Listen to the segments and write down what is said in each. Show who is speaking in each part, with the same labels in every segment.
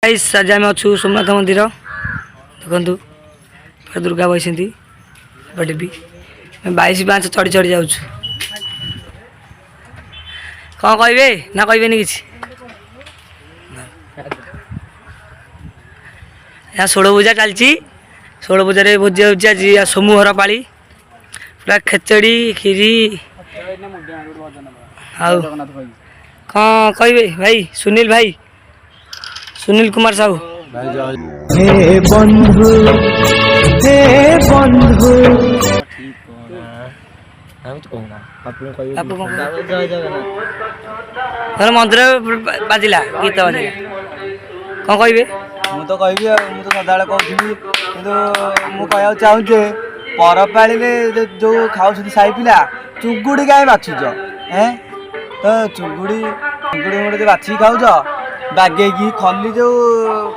Speaker 1: आज आम अच्छु सोमनाथ मंदिर देखु दुर्गा बसती एपटे भी 22 चढ़ी चढ़ी जाऊँ कौन कहे ना कहबेनि कि यहाँ 16 पूजा चलती 16 पूजा भोजी हो सोमुहर पाली पूरा खेचड़ी खीरी कौन कहे भाई सुनील कुमार साहू
Speaker 2: हे बंधु
Speaker 1: मंदिर बाजिला गीत बाजिला कौन कहे
Speaker 3: मु तो कहबी मु तो सदा कहूँ कि चाहूचे परपाड़ी जो खाऊ साई पिला चुगुड़ी कहीं बाछुच तो चुगुड़ी मोटे बाछी खाऊच बागेकी खली जो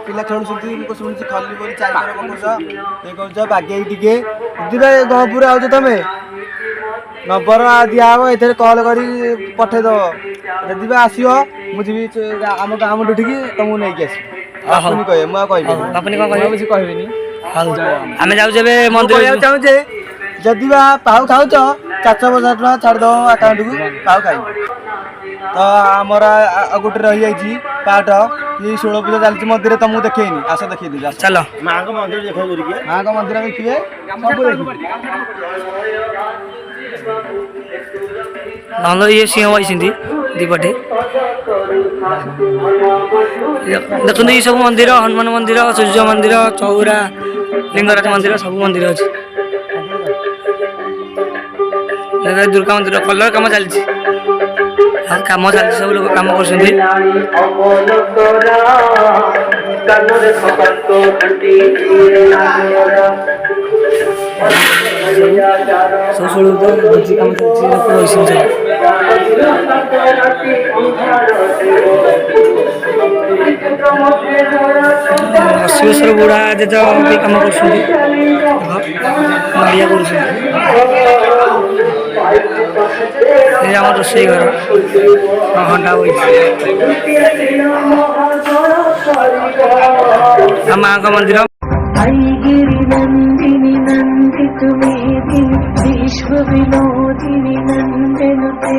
Speaker 3: पिला खेलुँच शुणी खली बोली 4 थर पकाउछ ये कौच बागेकी टे गहपुर आउच तुम नंबर दिहब ए कल कर पठेद जदि आसो मुझे आम गाँ मुठी तुमको नहीं आस कहे मुझे कहबी
Speaker 1: आम जाऊे मंदिर
Speaker 3: चाहूचे जदि पाऊ खाऊच 450 टका छाड़द आकाउंट को पाऊ खाई तो आमर गोटे रही जाइए पाठ ये 16 पूजा चलती मंदिर तुमको देखेनी आस देखे
Speaker 1: चलो
Speaker 3: माँ को मंदिर देखिए
Speaker 1: नंद ये सिंह बसती दीपटे देखते ये सब मंदिर हनुमान मंदिर सूर्य मंदिर चौरा लिंगराज मंदिर सब मंदिर अच्छे दुर्गा मंदिर कलर कम चलती कम चलती सब लोग कम कर शिवेश्वर बुढ़ा जे तो कम कर रोसई घर घंटा माँ का मंदिर विश्व विनोदिनी नंदनुते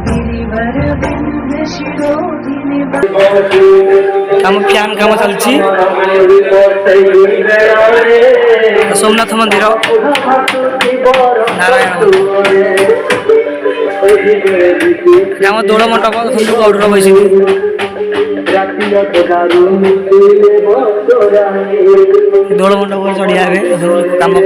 Speaker 1: गिरिवर बिंद शिरोधिनी काम फैन काम चलती सोमनाथ मंदिर नारायण आम दोल मंडप गौड़ बस दोल मंडप चढ़िया कम कर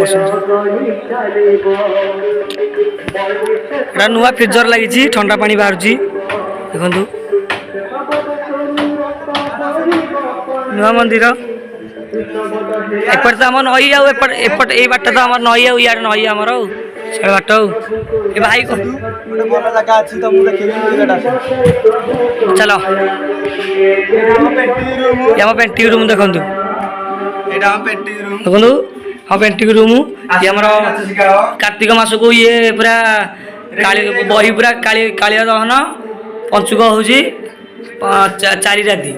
Speaker 1: नुआ फ्रिजर लगी ठंडा पानी बाहर देखु नुआ मंदिर एपट तो आम नई एपट ये बाट तो आम नई या नई आमर से बाट भाई चलो आम पेंटिंग रूम देखु देखु हाँ पेंटिंग रूम ये आम कार्तिक मास को ये पूरा बही पूरा कालिया दहन पंचुक हूँ 4 राति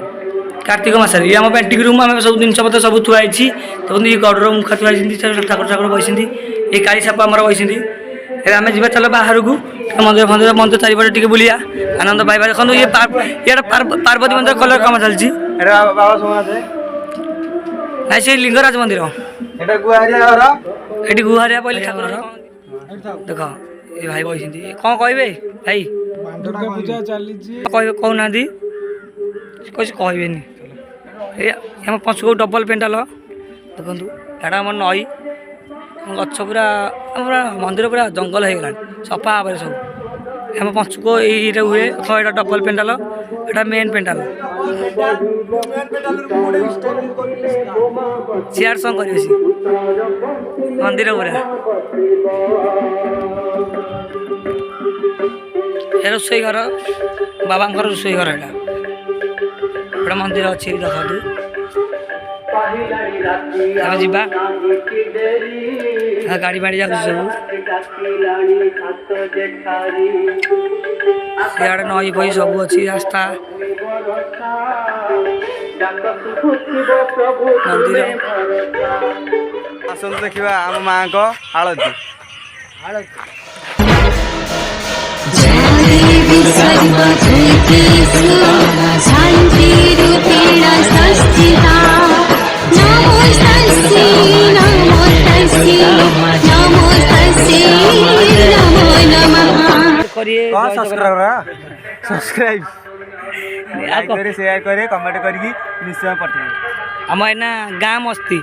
Speaker 1: कार्तिक मास ये आम पेंटिंग रूम आम सब जिन पतर सब थुआई देखते ये गौड़ मुखा थुआई ठाकुर ठाकुर बस ये काली साप आम बस आम जी चल बाहर को मंदिर फंदिर मंदिर चारिपटे टे बुलिया आनंद पाइबा देखो ये पार्वती मंदिर कलर कम चलती ना से लिंगराज मंदिर ये गुहारिया पहले ठाकुर देख ये भाई बस कौन कहे भाई
Speaker 2: दुर्गा पूजा चली
Speaker 1: कहे कहना कुछ कहबेनि आम पंचुक डबल पेंटाल देखु यहाँ आम नई गच पूरा पूरा मंदिर पूरा जंगल हो गला सफा भाव सब आम पंचुक ये हुए यहाँ डबल पेंटाल यहाँ मेन पेंटाल चेयर सॉन्ग कर मंदिर पूरा रोसई घर बाबा रोसई घर यहाँ गोटे मंदिर अच्छे देखा जीवा गाड़ी बाड़ी जाऊँ सब सियाड़े नई फई सब अच्छी रास्ता ମନ୍ଦିର
Speaker 3: ଆସନ୍ତୁ ଦେଖିବା ଆମ ମାଙ୍କ ଆଳତି
Speaker 1: କରିଏ
Speaker 3: ସବସ୍କ୍ରାଇବ ଲାଇକ୍ କରି ସେୟାର କରି କମେଣ୍ଟ କରିକି ନିଶ୍ଚୟ ପଠେଇବେ
Speaker 1: ଆମ ଏଇନା ଗାଁ ମସ୍ତି